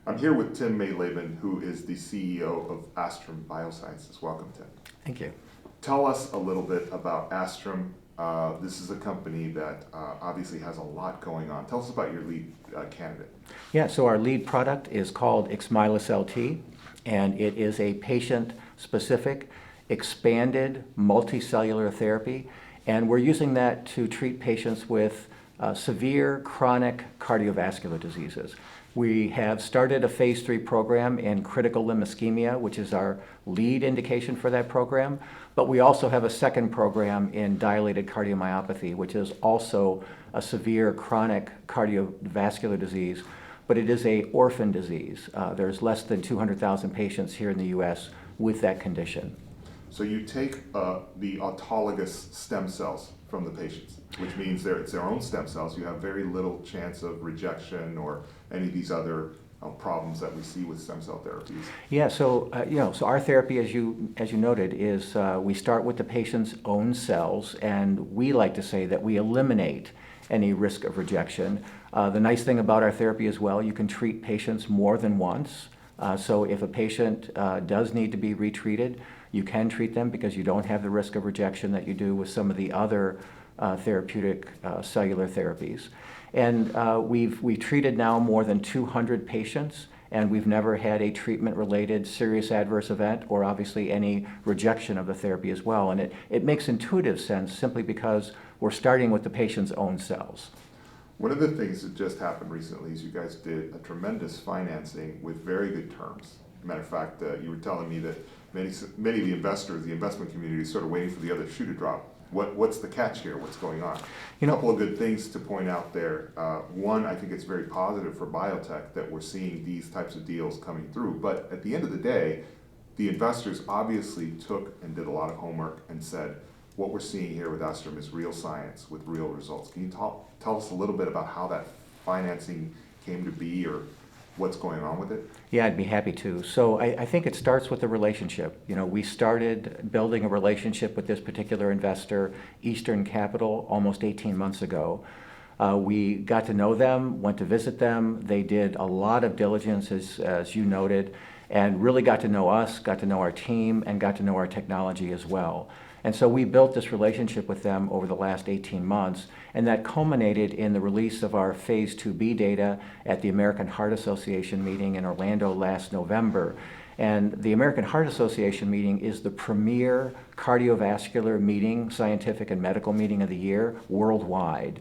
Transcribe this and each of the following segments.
I'm here with Tim Mayleben, who is the CEO of Aastrom Biosciences. Welcome, Tim. Thank you. Tell us a little bit about Aastrom. This is a company that obviously has a lot going on. Tell us about your lead candidate. Yeah, so our lead product is called ixmyelocel-T, and it is a patient-specific, expanded multicellular therapy, and we're using that to treat patients with severe chronic cardiovascular diseases. We have started a phase 3 program in critical limb ischemia, which is our lead indication for that program, but we also have a second program in dilated cardiomyopathy, which is also a severe chronic cardiovascular disease, but it is an orphan disease. There's less than 200,000 patients here in the U.S. with that condition. So you take the autologous stem cells from the patients, which means it's their own stem cells. You have very little chance of rejection or any of these other problems that we see with stem cell therapies. Yeah, so so our therapy, as you noted, is we start with the patient's own cells, and we like to say that we eliminate any risk of rejection. The nice thing about our therapy as well, you can treat patients more than once. So if a patient does need to be retreated, you can treat them because you don't have the risk of rejection that you do with some of the other therapeutic cellular therapies. And we've treated now more than 200 patients, and we've never had a treatment-related serious adverse event or obviously any rejection of the therapy as well. And it makes intuitive sense simply because we're starting with the patient's own cells. One of the things that just happened recently is you guys did a tremendous financing with very good terms. Matter of fact, you were telling me that many of the investors, the investment community, is sort of waiting for the other shoe to drop. What's the catch here? What's going on? A couple of good things to point out there. One, I think it's very positive for biotech that we're seeing these types of deals coming through. But at the end of the day, the investors obviously took and did a lot of homework and said, what we're seeing here with Aastrom is real science with real results. Can you tell us a little bit about how that financing came to be or what's going on with it? Yeah, I'd be happy to. So I think it starts with the relationship. We started building a relationship with this particular investor, Eastern Capital, almost 18 months ago. We got to know them, went to visit them. They did a lot of diligence, as you noted, and really got to know us, got to know our team, and got to know our technology as well. And so we built this relationship with them over the last 18 months, and that culminated in the release of our phase 2B data at the American Heart Association meeting in Orlando last November. And the American Heart Association meeting is the premier cardiovascular meeting, scientific and medical meeting of the year worldwide.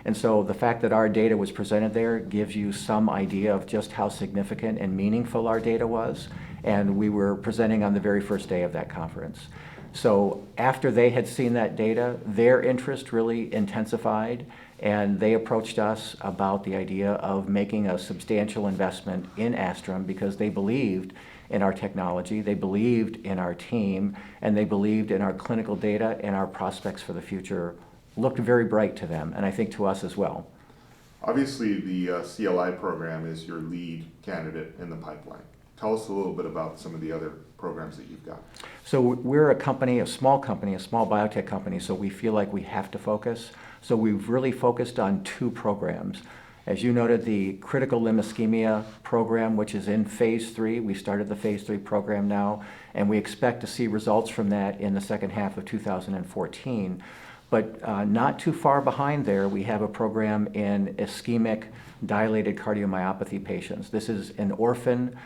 And so the fact that our data was presented there gives you some idea of just how significant and meaningful our data was. And we were presenting on the very first day of that conference. So after they had seen that data, their interest really intensified, and they approached us about the idea of making a substantial investment in Aastrom because they believed in our technology, they believed in our team, and they believed in our clinical data, and our prospects for the future looked very bright to them, and I think to us as well. Obviously, the CLI program is your lead candidate in the pipeline. Tell us a little bit about some of the other programs that you've got. So we're a small biotech company, so we feel like we have to focus. So we've really focused on 2 programs. As you noted, the critical limb ischemia program, which is in phase 3. We started the phase 3 program now, and we expect to see results from that in the second half of 2014. But not too far behind there, we have a program in ischemic dilated cardiomyopathy patients. This is an orphan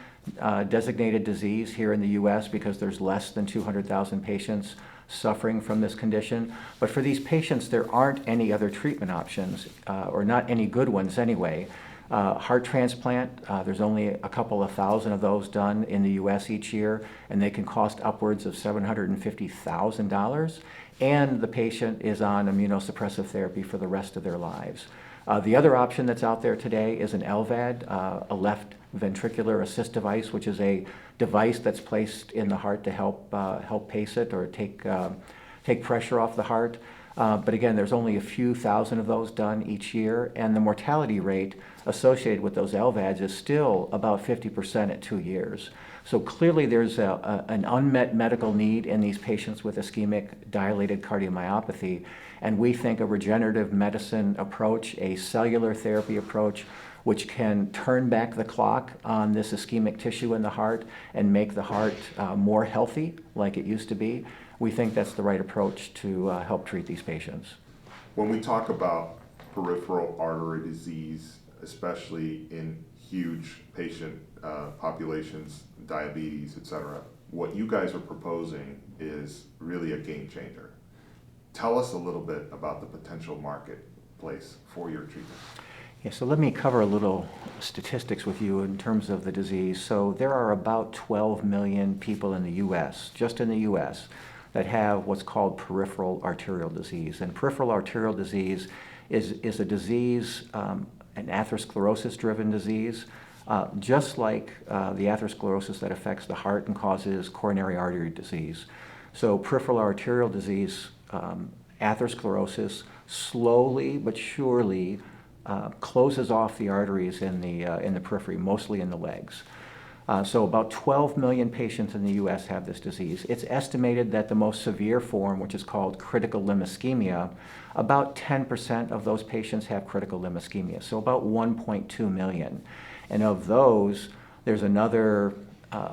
designated disease here in the U.S. because there's less than 200,000 patients suffering from this condition. But for these patients, there aren't any other treatment options, or not any good ones anyway. Heart transplant, there's only a couple of thousand of those done in the U.S. each year, and they can cost upwards of $750,000. And the patient is on immunosuppressive therapy for the rest of their lives. The other option that's out there today is an LVAD, a left ventricular assist device, which is a device that's placed in the heart to help pace it or take pressure off the heart. But again, there's only a few thousand of those done each year, and the mortality rate associated with those LVADs is still about 50% at 2 years. So clearly there's an unmet medical need in these patients with ischemic dilated cardiomyopathy, and we think a regenerative medicine approach, a cellular therapy approach, which can turn back the clock on this ischemic tissue in the heart and make the heart more healthy like it used to be, we think that's the right approach to help treat these patients. When we talk about peripheral artery disease, especially in huge patient populations, diabetes, etc., what you guys are proposing is really a game changer. Tell us a little bit about the potential marketplace for your treatment. Yeah, so let me cover a little statistics with you in terms of the disease. So there are about 12 million people in the U.S., just in the U.S., that have what's called peripheral arterial disease. And peripheral arterial disease is a disease, an atherosclerosis-driven disease, just like the atherosclerosis that affects the heart and causes coronary artery disease. So peripheral arterial disease, atherosclerosis, slowly but surely closes off the arteries in the periphery, mostly in the legs. So about 12 million patients in the U.S. have this disease. It's estimated that the most severe form, which is called critical limb ischemia, about 10% of those patients have critical limb ischemia, so about 1.2 million. And of those, there's another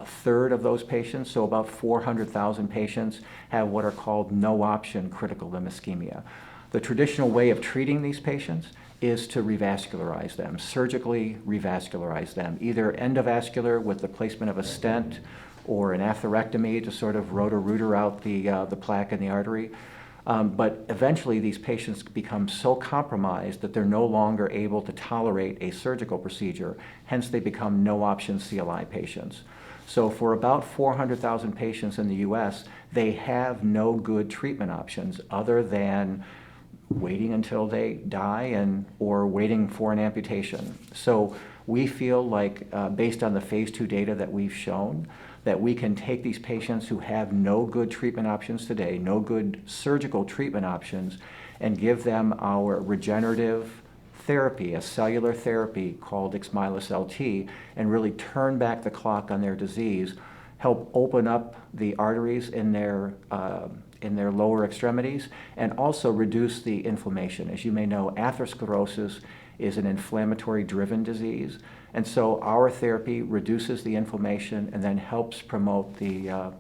third of those patients, so about 400,000 patients, have what are called no-option critical limb ischemia. The traditional way of treating these patients is to revascularize them, surgically revascularize them, either endovascular with the placement of a stent or an atherectomy to sort of rotor-rooter out the plaque in the artery. But eventually these patients become so compromised that they're no longer able to tolerate a surgical procedure, hence they become no-option CLI patients. So for about 400,000 patients in the U.S., they have no good treatment options other than waiting until they die or waiting for an amputation. So we feel like, based on the phase 2 data that we've shown, that we can take these patients who have no good treatment options today, no good surgical treatment options, and give them our regenerative therapy, a cellular therapy called ixmyelocel-T, and really turn back the clock on their disease, help open up the arteries in their lower extremities, and also reduce the inflammation. As you may know, atherosclerosis is an inflammatory-driven disease, and so our therapy reduces the inflammation and then helps promote the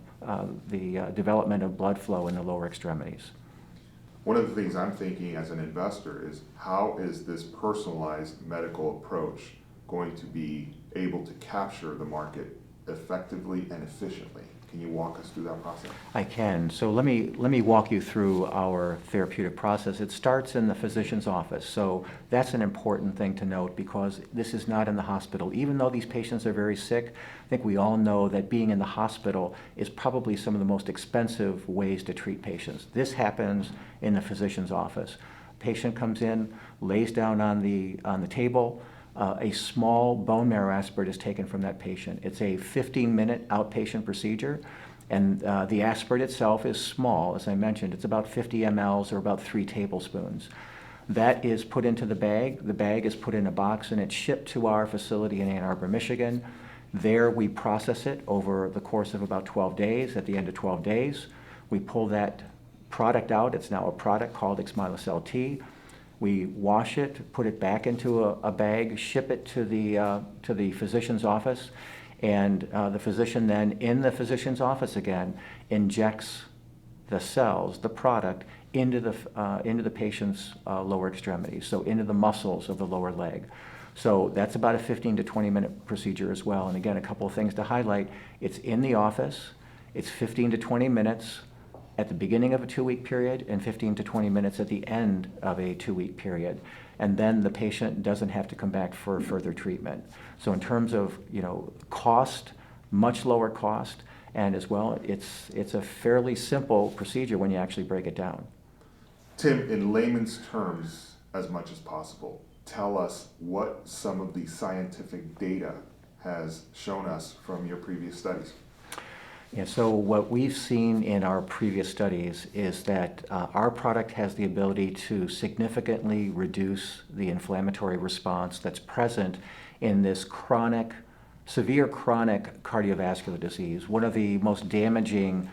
development of blood flow in the lower extremities. One of the things I'm thinking as an investor is, how is this personalized medical approach going to be able to capture the market effectively and efficiently? Can you walk us through that process? I can. So let me walk you through our therapeutic process. It starts in the physician's office. So that's an important thing to note, because this is not in the hospital. Even though these patients are very sick, I think we all know that being in the hospital is probably some of the most expensive ways to treat patients. This happens in the physician's office. Patient comes in, lays down on the table. A small bone marrow aspirate is taken from that patient. It's a 15-minute outpatient procedure, and the aspirate itself is small. As I mentioned, it's about 50 mLs or about 3 tablespoons. That is put into the bag. The bag is put in a box, and it's shipped to our facility in Ann Arbor, Michigan. There we process it over the course of about 12 days. At the end of 12 days, we pull that product out. It's now a product called ixmyelocel-T. We wash it, put it back into a bag, ship it to the physician's office, and the physician then, in the physician's office again, injects the cells, the product, into the patient's lower extremities, so into the muscles of the lower leg. So that's about a 15 to 20 minute procedure as well. And again, a couple of things to highlight. It's in the office, it's 15 to 20 minutes at the beginning of a 2-week period and 15 to 20 minutes at the end of a 2-week period. And then the patient doesn't have to come back for further treatment. So in terms of, cost, much lower cost, and as well, it's a fairly simple procedure when you actually break it down. Tim, in layman's terms, as much as possible, tell us what some of the scientific data has shown us from your previous studies. Yeah, so what we've seen in our previous studies is that our product has the ability to significantly reduce the inflammatory response that's present in this severe chronic cardiovascular disease. One of the most damaging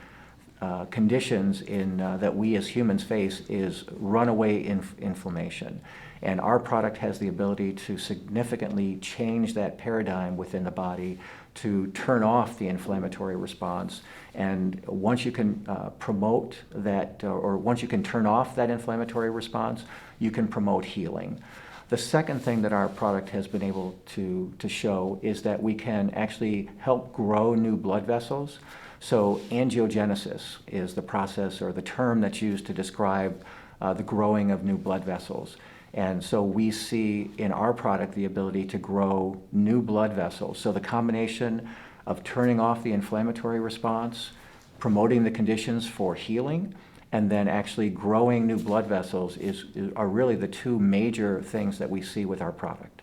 conditions that we as humans face is runaway inflammation. And our product has the ability to significantly change that paradigm within the body to turn off the inflammatory response. And once you can promote that, or once you can turn off that inflammatory response, you can promote healing. The second thing that our product has been able to show is that we can actually help grow new blood vessels. So angiogenesis is the process or the term that's used to describe the growing of new blood vessels. And so we see in our product the ability to grow new blood vessels. So the combination of turning off the inflammatory response, promoting the conditions for healing, and then actually growing new blood vessels are really the two major things that we see with our product.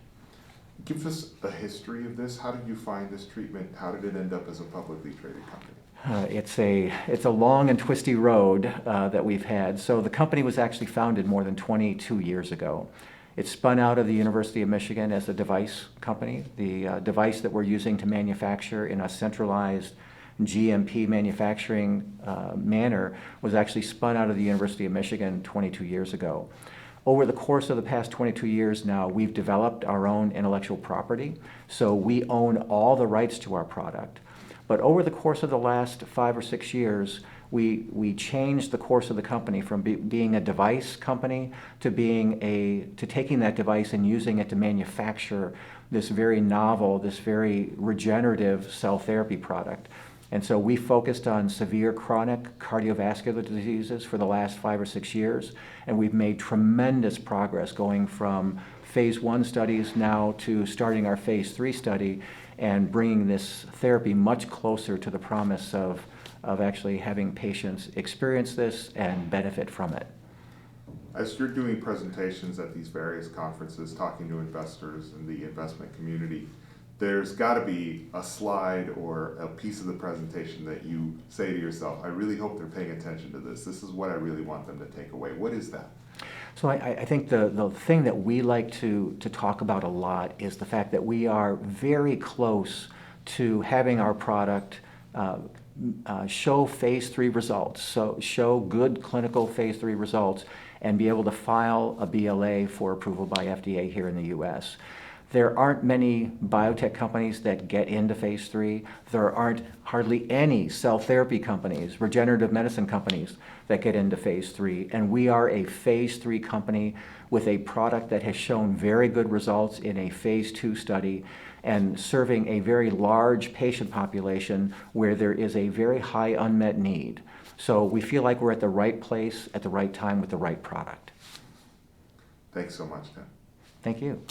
Give us a history of this. How did you find this treatment? How did it end up as a publicly traded company? It's a long and twisty road that we've had. So the company was actually founded more than 22 years ago. It spun out of the University of Michigan as a device company. The device that we're using to manufacture in a centralized GMP manufacturing manner was actually spun out of the University of Michigan 22 years ago. Over the course of the past 22 years now, we've developed our own intellectual property, so we own all the rights to our product. But over the course of the last 5 or 6 years, we changed the course of the company from being a device company to taking that device and using it to manufacture this very novel, this very regenerative cell therapy product. And so we focused on severe chronic cardiovascular diseases for the last 5 or 6 years, and we've made tremendous progress going from phase 1 studies now to starting our phase 3 study and bringing this therapy much closer to the promise of actually having patients experience this and benefit from it. As you're doing presentations at these various conferences, talking to investors in the investment community, there's got to be a slide or a piece of the presentation that you say to yourself, I really hope they're paying attention to this. This is what I really want them to take away. What is that? So I think the thing that we like to talk about a lot is the fact that we are very close to having our product show phase 3 results, so show good clinical phase 3 results and be able to file a BLA for approval by FDA here in the US. There aren't many biotech companies that get into phase 3. There aren't hardly any cell therapy companies, regenerative medicine companies that get into phase 3. And we are a phase 3 company with a product that has shown very good results in a phase 2 study and serving a very large patient population where there is a very high unmet need. So we feel like we're at the right place at the right time with the right product. Thanks so much, Tim. Thank you.